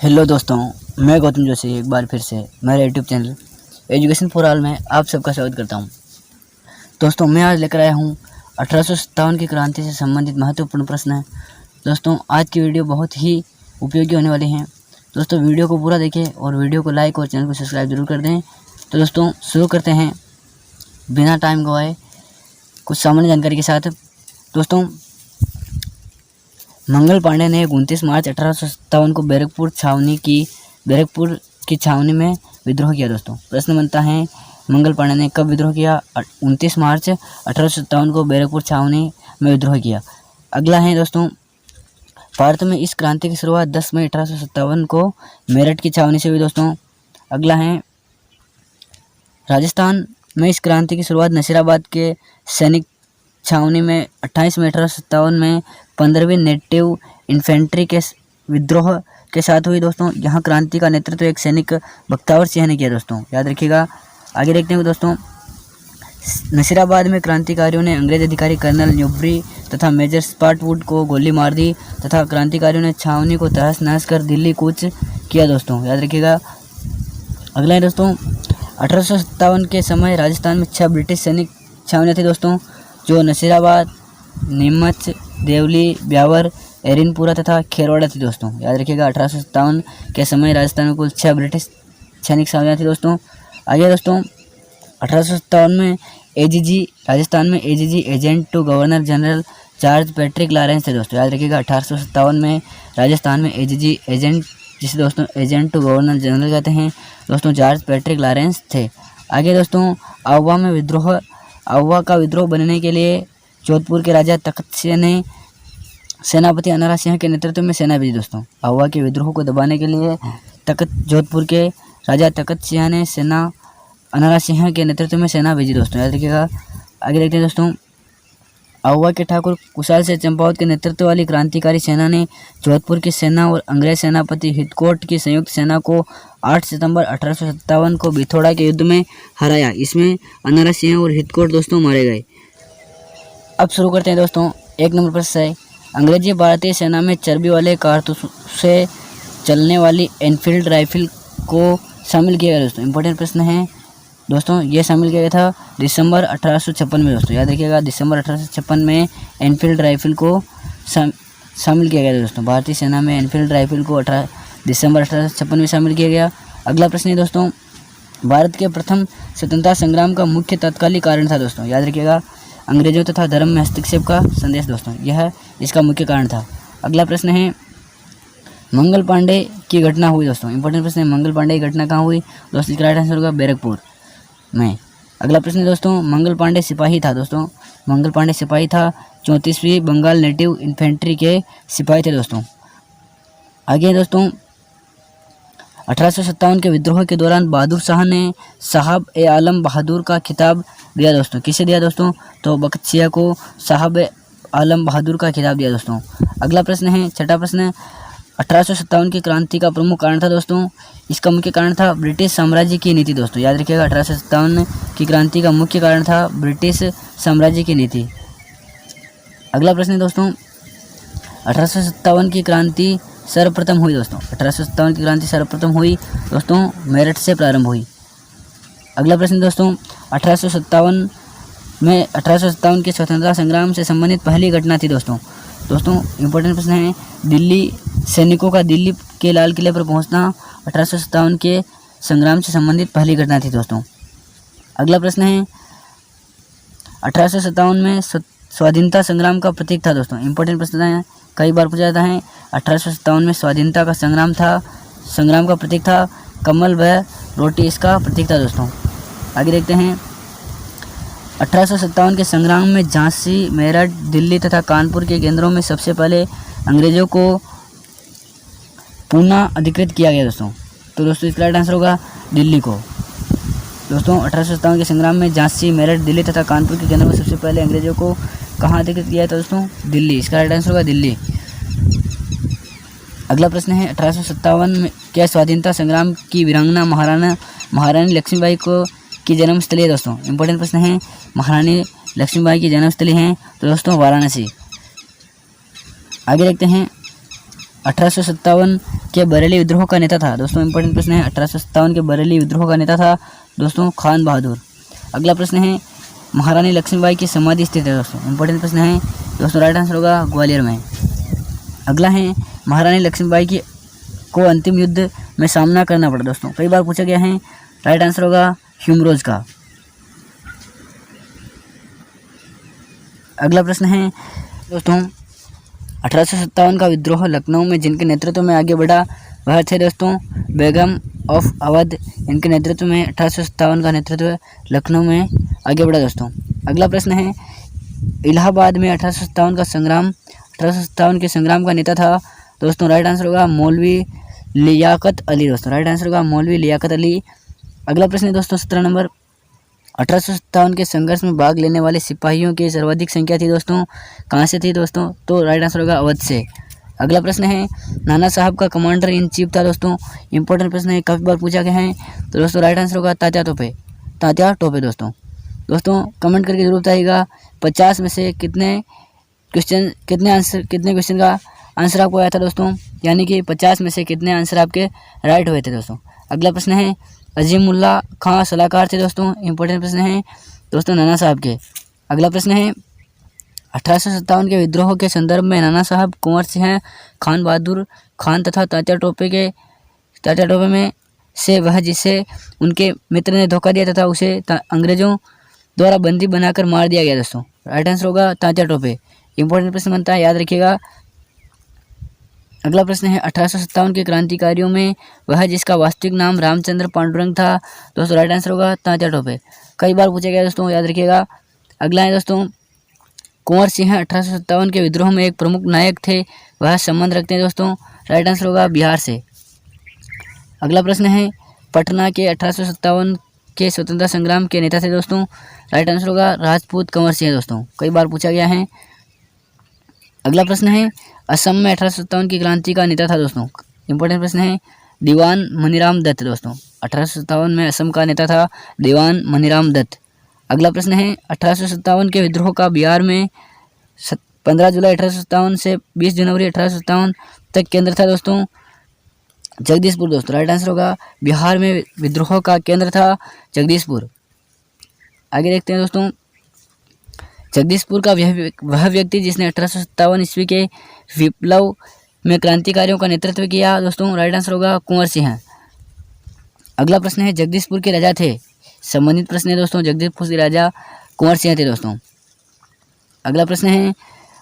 Hello दोस्तों, मैं गौतम जोशी एक बार फिर से मेरे YouTube channel education for all में आप सबका स्वागत करता हूं। दोस्तों, मैं आज लेकर आया हूं 1857 की क्रांति से संबंधित महत्वपूर्ण प्रश्न है। दोस्तों, आज की वीडियो बहुत ही उपयोगी होने वाली है। दोस्तों, वीडियो को पूरा देखें और वीडियो को लाइक और चैनल को सब्सक्राइब जरूर कर दें। तो दोस्तों, शुरू करते हैं बिना टाइम गवाए कुछ सामान्य जानकारी के साथ। दोस्तों, मंगल पांडे ने 29 मार्च 1857 को बैरकपुर की छावनी में विद्रोह किया। दोस्तों, प्रश्न बनता है मंगल पांडे ने कब विद्रोह किया? 29 मार्च 1857 को बैरकपुर छावनी में विद्रोह किया। अगला है दोस्तों, भारत में इस क्रांति की शुरुआत 10 मई 1857 को मेरठ की छावनी से हुई। दोस्तों, अगला है राजस्थान में इस क्रांति की शुरुआत नसीराबाद के सैनिक छावनी में 28 मई 1857 में 15वीं नेटिव इन्फेंट्री के विद्रोह के साथ हुई। दोस्तों, यहाँ क्रांति का नेतृत्व एक सैनिक बख्तावर सिंह ने किया। दोस्तों, याद रखिएगा। आगे देखते हैं दोस्तों, नसीराबाद में क्रांतिकारियों ने अंग्रेज अधिकारी कर्नल न्यूबरी तथा मेजर स्पाटवुड को गोली मार दी तथा क्रांतिकारियों ने छावनी को तहस नहस कर दिल्ली कूच किया। दोस्तों, याद रखिएगा। अगला है दोस्तों, 1857 के समय राजस्थान में 6 ब्रिटिश सैनिक छावनियाँ थी। दोस्तों, जो नसीराबाद, नीमच, देवली, ब्यावर, एरिनपुरा तथा खेरवाड़ा थी। दोस्तों, याद रखिएगा। 1857 के समय राजस्थान में कुल 6 ब्रिटिश सैनिक छावनियाँ थी। दोस्तों, आगे दोस्तों, 1857 में एजीजी राजस्थान में AGG agent to governor general George Patrick Lawrence थे। दोस्तों, याद रखिएगा। 1857 में राजस्थान में एजीजी एजेंट, जिसे दोस्तों एजेंट टू गवर्नर जनरल कहते हैं, दोस्तों जॉर्ज पैट्रिक लॉरेंस थे। आगे दोस्तों, आउवा का विद्रोह बनने के लिए जोधपुर के राजा तख्त सिंह ने सेनापति अनारा सिंह के नेतृत्व में सेना भेजी। दोस्तों, आउवा के विद्रोह को दबाने के लिए जोधपुर के राजा तख्त सिंह ने अनारा सिंह के नेतृत्व में सेना भेजी। दोस्तों, याद रखिएगा। आगे देखते हैं दोस्तों, आउवा के ठाकुर कुशाल से चंपावत के नेतृत्व वाली क्रांतिकारी सेना ने जोधपुर की सेना और अंग्रेज सेनापति हितकोट की संयुक्त सेना को 8 सितंबर 1857 को बिथोड़ा के युद्ध में हराया। इसमें अनारा सिंह और हितकोट दोस्तों मारे गए। अब शुरू करते हैं दोस्तों। 1 नंबर प्रश्न है, अंग्रेजी भारतीय सेना में चर्बी वाले कारतूस से चलने वाली एनफील्ड राइफल को शामिल किया गया। दोस्तों, इंपॉर्टेंट प्रश्न है दोस्तों। ये शामिल किया गया था दिसंबर 1856 में। दोस्तों, याद रखिएगा। दिसंबर 1856 में एनफील्ड राइफल को शामिल किया गया। दोस्तों, भारतीय सेना में एनफील्ड राइफल को दिसंबर 1856 में शामिल किया गया। अगला प्रश्न है दोस्तों, भारत के प्रथम स्वतंत्रता संग्राम का मुख्य तत्कालीन कारण था। दोस्तों, याद रखिएगा। अंग्रेजों तथा धर्म में हस्तक्षेप का संदेश। दोस्तों, यह इसका मुख्य कारण था। अगला प्रश्न है, मंगल पांडे की घटना हुई। दोस्तों, इंपॉर्टेंट प्रश्न है, मंगल पांडे की घटना कहाँ हुई? दोस्तों, इसका राइट आंसर होगा बैरकपुर में। अगला प्रश्न है दोस्तों, मंगल पांडे सिपाही था। दोस्तों, मंगल पांडे सिपाही था। 34वीं बंगाल नेटिव इन्फेंट्री के सिपाही थे। दोस्तों, आगे दोस्तों, 1857 के विद्रोह के दौरान बहादुर शाह ने साहब ए आलम बहादुर का खिताब दिया। दोस्तों, किसे दिया? दोस्तों, तो बख्तियार को साहब ए आलम बहादुर का खिताब दिया। दोस्तों, अगला प्रश्न है, छठा प्रश्न, 1857 की क्रांति का प्रमुख कारण था। दोस्तों, इसका मुख्य कारण था ब्रिटिश साम्राज्य की नीति। दोस्तों, याद रखिएगा। 1857 की क्रांति का मुख्य कारण था ब्रिटिश साम्राज्य की नीति। अगला प्रश्न है दोस्तों, 1857 की क्रांति सर्वप्रथम हुई। दोस्तों, 1857 की क्रांति सर्वप्रथम हुई दोस्तों मेरठ से प्रारंभ हुई। अगला प्रश्न दोस्तों, 1857 के स्वतंत्रता संग्राम से संबंधित पहली घटना थी। दोस्तों, इंपॉर्टेंट प्रश्न है, दिल्ली सैनिकों का दिल्ली के लाल किले पर पहुंचना 1857 के संग्राम से संबंधित पहली घटना थी। दोस्तों, अगला प्रश्न है, 1857 में स्वाधीनता संग्राम का प्रतीक था। दोस्तों, इंपॉर्टेंट प्रश्न है, कई बार पूछा जाता है। 1857 में स्वाधीनता का संग्राम का प्रतीक था कमल व रोटी, इसका प्रतीक था। दोस्तों, आगे देखते हैं, 1857 के संग्राम में झांसी, मेरठ, दिल्ली तथा कानपुर के केंद्रों में सबसे पहले अंग्रेजों को पुनः अधिकृत किया गया। दोस्तों, तो दोस्तों इसका राइट आंसर होगा दिल्ली को। दोस्तों, 1857 के संग्राम में झांसी, मेरठ, दिल्ली तथा कानपुर के केंद्रों में सबसे पहले अंग्रेजों को कहाँ अधिकृत किया था? दोस्तों, दिल्ली, इसका राइट आंसर होगा दिल्ली। अगला प्रश्न है, 1857 में क्या स्वाधीनता संग्राम की वीरांगना महारानी लक्ष्मीबाई की जन्मस्थली है? दोस्तों, इंपॉर्टेंट प्रश्न है, महारानी लक्ष्मीबाई की जन्मस्थली है तो दोस्तों वाराणसी। आगे देखते हैं, 1857 के बरेली विद्रोह का नेता था दोस्तों। इंपॉर्टेंट प्रश्न है, 1857 के बरेली विद्रोह का नेता था दोस्तों खान बहादुर। अगला प्रश्न है, महारानी लक्ष्मीबाई की समाधि स्थित है दोस्तों। इंपॉर्टेंट प्रश्न है दोस्तों, राइट आंसर होगा ग्वालियर में। अगला है, महारानी लक्ष्मीबाई की को अंतिम युद्ध में सामना करना पड़ा दोस्तों, कई बार पूछा गया है। राइट आंसर होगा ह्यूमरोज का। अगला प्रश्न है दोस्तों, 1857 का विद्रोह लखनऊ में जिनके नेतृत्व में आगे बढ़ा वह थे दोस्तों बेगम ऑफ अवध। इनके नेतृत्व में 1857 का नेतृत्व लखनऊ में आगे बढ़ा दोस्तों। अगला प्रश्न है, इलाहाबाद में 1857 के संग्राम का नेता था दोस्तों। राइट आंसर होगा मौलवी लियाकत अली दोस्तों। राइट आंसर होगा मौलवी लियाकत अली। अगला प्रश्न है दोस्तों 17 नंबर, 1857 के संघर्ष में भाग लेने वाले सिपाहियों की सर्वाधिक संख्या थी दोस्तों, कहाँ से थी दोस्तों? तो राइट आंसर होगा अवध से। अगला प्रश्न है, नाना साहब का कमांडर इन चीफ था दोस्तों। इंपॉर्टेंट प्रश्न है, काफ़ी बार पूछा गया है। तो दोस्तों राइट आंसर होगा तात्या टोपे दोस्तों कमेंट करके जरूर बताइएगा 50 में से कितने क्वेश्चन का आंसर आपको आया था दोस्तों, यानी कि 50 में से कितने आंसर आपके राइट हुए थे दोस्तों। अगला प्रश्न है, अजीमुल्ला खां सलाहकार थे दोस्तों। इंपॉर्टेंट प्रश्न है दोस्तों नाना साहब के। अगला प्रश्न है, 1857 के विद्रोह के संदर्भ में नाना साहब कुंवर सिंह, खान बहादुर खान तथा तात्या टोपे में से वह जिसे उनके मित्र ने धोखा दिया तथा उसे अंग्रेजों द्वारा बंदी बनाकर मार दिया गया दोस्तों। राइट आंसर होगा तात्या टोपे। इंपॉर्टेंट प्रश्न बनता है, याद रखिएगा। अगला प्रश्न है, 1857 के क्रांतिकारियों में वह जिसका वास्तविक नाम रामचंद्र पांडुरंग था दोस्तों। राइट आंसर होगा तात्या टोपे। कई बार पूछा गया दोस्तों, याद रखिएगा। अगला है दोस्तों, कुंवर सिंह 1857 के विद्रोह में एक प्रमुख नायक थे, वह संबंध रखते हैं दोस्तों। राइट आंसर होगा बिहार से। अगला प्रश्न है, पटना के 1857 के स्वतंत्रता संग्राम के नेता थे दोस्तों। राइट आंसर होगा राजपूत कंवर सिंह दोस्तों, कई बार पूछा गया है। अगला प्रश्न है, असम में 1857 की क्रांति का नेता था दोस्तों। इंपॉर्टेंट प्रश्न है, दीवान मनीराम दत्त दोस्तों। 1857 में असम का नेता था दीवान मनीराम दत्त। अगला प्रश्न है, 1857 के विद्रोह का बिहार में 15 जुलाई 1857 से 20 जनवरी 1857 तक केंद्र था दोस्तों जगदीशपुर दोस्तों। राइट आंसर होगा बिहार में विद्रोह का केंद्र था जगदीशपुर। आगे देखते हैं दोस्तों, जगदीशपुर का वह व्यक्ति जिसने 1857 ईस्वी के विप्लव में क्रांतिकारियों का नेतृत्व किया दोस्तों। राइट आंसर होगा कुंवर सिंह। अगला प्रश्न है, जगदीशपुर के राजा थे। संबंधित प्रश्न है दोस्तों, जगदीशपुर के राजा कुंवर सिंह थे दोस्तों। अगला प्रश्न है,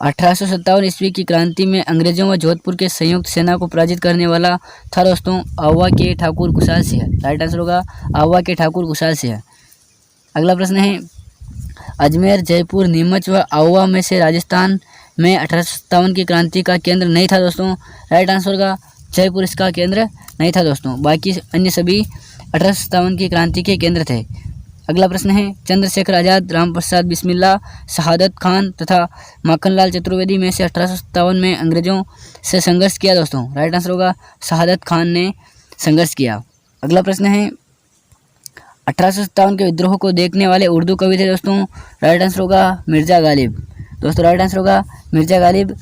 1857 ईस्वी की क्रांति में अंग्रेजों व जोधपुर के संयुक्त सेना को पराजित करने वाला था दोस्तों आवा के ठाकुर कुशाल सिंह। राइट आंसर होगा आवा के ठाकुर कुशाल सिंह। अगला प्रश्न है, अजमेर, जयपुर, नीमच व आवा में से राजस्थान में 1857 की क्रांति का केंद्र नहीं था दोस्तों। राइट आंसर होगा जयपुर इसका केंद्र नहीं था दोस्तों, बाकी अन्य सभी 1857 की क्रांति के केंद्र थे। अगला प्रश्न है, चंद्रशेखर आज़ाद, रामप्रसाद बिस्मिल्ला, शहादत खान तथा माखनलाल चतुर्वेदी में से 1857 में अंग्रेजों से संघर्ष किया दोस्तों। राइट आंसर होगा शहादत खान ने संघर्ष किया। अगला प्रश्न है, 1857 के विद्रोह को देखने वाले उर्दू कवि थे दोस्तों। राइट आंसर होगा मिर्ज़ा गालिब दोस्तों। राइट आंसर होगा मिर्ज़ा गालिब।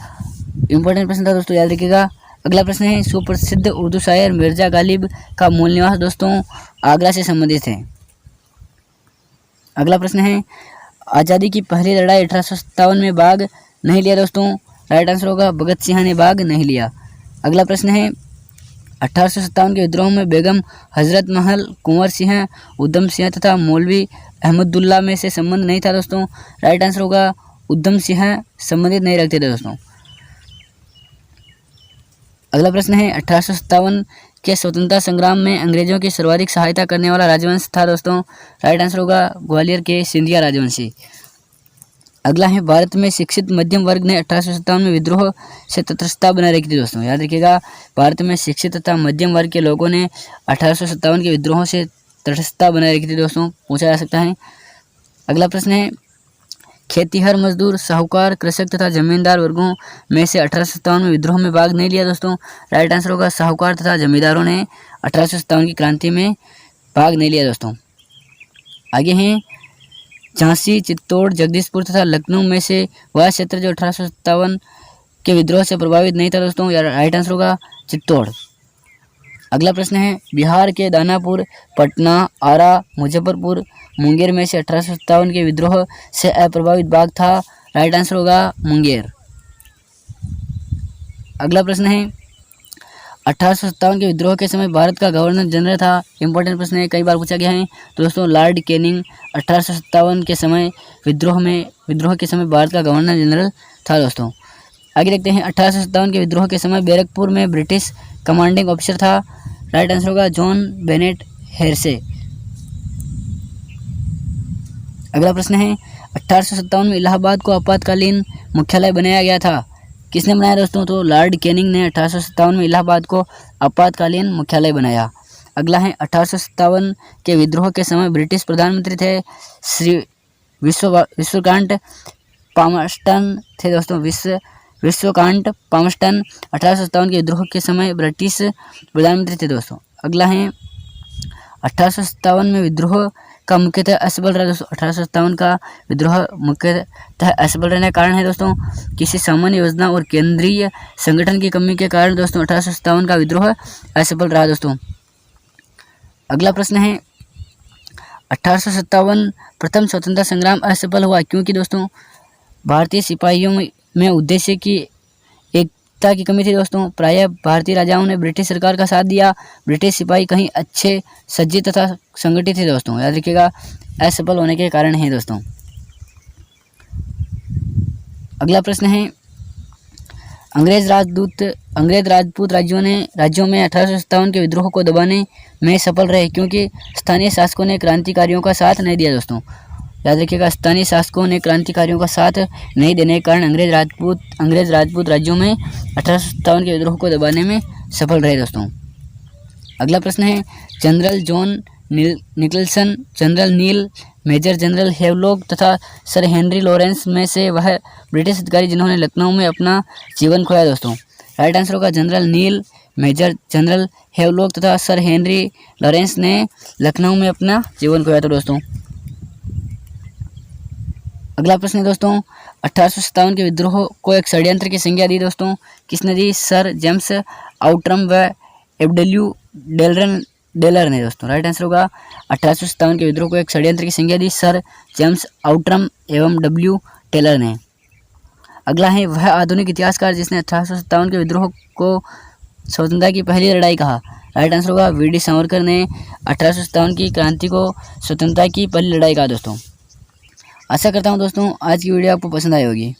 इंपॉर्टेंट प्रश्न था दोस्तों, याद रखिएगा। अगला प्रश्न है, सुप्रसिद्ध उर्दू शायर मिर्ज़ा गालिब का मूल निवास दोस्तों आगरा से संबंधित है। अगला प्रश्न है, आज़ादी की पहली लड़ाई 1857 में भाग नहीं लिया दोस्तों। राइट आंसर होगा भगत सिंह ने भाग नहीं लिया। अगला प्रश्न है, 1857 के विद्रोह में बेगम हजरत महल, कुंवर सिंह, उधम सिंह तथा मौलवी अहमदुल्ला में से संबंध नहीं था दोस्तों। राइट आंसर होगा उधम सिंह संबंधित नहीं रखते थे दोस्तों। अगला प्रश्न है, 1857 के स्वतंत्रता संग्राम में अंग्रेजों की सर्वाधिक सहायता करने वाला राजवंश था दोस्तों। राइट आंसर होगा ग्वालियर के सिंधिया राजवंशी। अगला है, भारत में शिक्षित मध्यम वर्ग ने 1857 में विद्रोह से तटस्थता बनाए रखी थी दोस्तों। याद रखिएगा, भारत में शिक्षित तथा मध्यम वर्ग के लोगों ने 1857 के विद्रोह से तटस्थता बनाए रखी थी दोस्तों, पूछा जा सकता है। अगला प्रश्न है, खेतीहर मजदूर, साहूकार, कृषक तथा जमींदार वर्गों में से 1857 में विद्रोह में भाग नहीं लिया दोस्तों। राइट आंसर होगा साहूकार तथा जमींदारों ने 1857 की क्रांति में भाग नहीं लिया दोस्तों। आगे हैं, झांसी, चित्तौड़, जगदीशपुर तथा लखनऊ में से वह क्षेत्र जो 1857 के विद्रोह से प्रभावित नहीं था दोस्तों। यार राइट आंसर होगा चित्तौड़। अगला प्रश्न है बिहार के दानापुर, पटना, आरा, मुजफ्फरपुर, मुंगेर में से 1857 के विद्रोह से अप्रभावित भाग था। राइट आंसर होगा मुंगेर। अगला प्रश्न है 1857 के विद्रोह के समय भारत का गवर्नर जनरल था। इंपॉर्टेंट प्रश्न है, कई बार पूछा गया है। तो दोस्तों लॉर्ड कैनिंग 1857 के समय विद्रोह के समय भारत का गवर्नर जनरल था दोस्तों। आगे देखते हैं 1857 के विद्रोह के समय बैरकपुर में ब्रिटिश कमांडिंग ऑफिसर था। राइट आंसर होगा जॉन बेनेट हेर्से। अगला प्रश्न है 1857 में इलाहाबाद को आपातकालीन मुख्यालय बनाया गया था। किसने बनाया दोस्तों? तो लॉर्ड कैनिंग ने 1857 में इलाहाबाद को आपातकालीन मुख्यालय बनाया। अगला है 1857 के विद्रोह के समय ब्रिटिश प्रधानमंत्री थे श्री विश्वकांत पामस्टन थे दोस्तों। विश्वकांत पामस्टन 1857 के विद्रोह के समय ब्रिटिश प्रधानमंत्री थे दोस्तों। अगला है 1857 में विद्रोह का मुख्यतः असफल रहा दोस्तों। 1857 का विद्रोह मुख्यतः असफल रहने का कारण है दोस्तों किसी सामान्य योजना और केंद्रीय संगठन की कमी के कारण दोस्तों 1857 का विद्रोह असफल रहा दोस्तों। अगला प्रश्न है 1857 प्रथम स्वतंत्रता संग्राम असफल हुआ क्योंकि दोस्तों भारतीय सिपाहियों में उद्देश्य की एकता की कमी थी दोस्तों। प्रायः भारतीय राजाओं ने ब्रिटिश सरकार का साथ दिया। ब्रिटिश सिपाही कहीं अच्छे सज्जित तथा संगठित थे दोस्तों। याद रखिएगा असफल होने के कारण है दोस्तों। अगला प्रश्न है अंग्रेज राजपूत राज्यों में 1857 के विद्रोह को दबाने में सफल रहे क्योंकि स्थानीय शासकों ने क्रांतिकारियों का साथ नहीं दिया दोस्तों। याद रखिएगा स्थानीय शासकों ने क्रांतिकारियों का साथ नहीं देने के कारण अंग्रेज राजपूत राज्यों में 1857 के विद्रोह को दबाने में सफल रहे दोस्तों। अगला प्रश्न है जनरल जॉन निकलसन, जनरल नील, मेजर जनरल हेवलॉक तथा सर हेनरी लॉरेंस में से वह ब्रिटिश अधिकारी जिन्होंने लखनऊ में अपना जीवन खोया दोस्तों। राइट आंसर होगा जनरल नील, मेजर जनरल हेवलॉक तथा सर हेनरी लॉरेंस ने लखनऊ में अपना जीवन खोया था दोस्तों। अगला प्रश्न है दोस्तों 1857 के विद्रोह को एक षड्यंत्र की संज्ञा दी दोस्तों। किसने दी? सर जेम्स आउट्रम व एफडब्ल्यू डेलर ने दोस्तों। राइट आंसर होगा 1857 के विद्रोह को एक षड्यंत्र की संज्ञा दी सर जेम्स आउट्रम एवं डब्ल्यू टेलर ने। अगला है वह आधुनिक इतिहासकार जिसने 1857 के विद्रोह को स्वतंत्रता की पहली लड़ाई कहा। राइट आंसर होगा वी डी सावरकर ने 1857 की क्रांति को स्वतंत्रता की पहली लड़ाई कहा दोस्तों। आशा करता हूँ दोस्तों आज की वीडियो आपको पसंद आई होगी।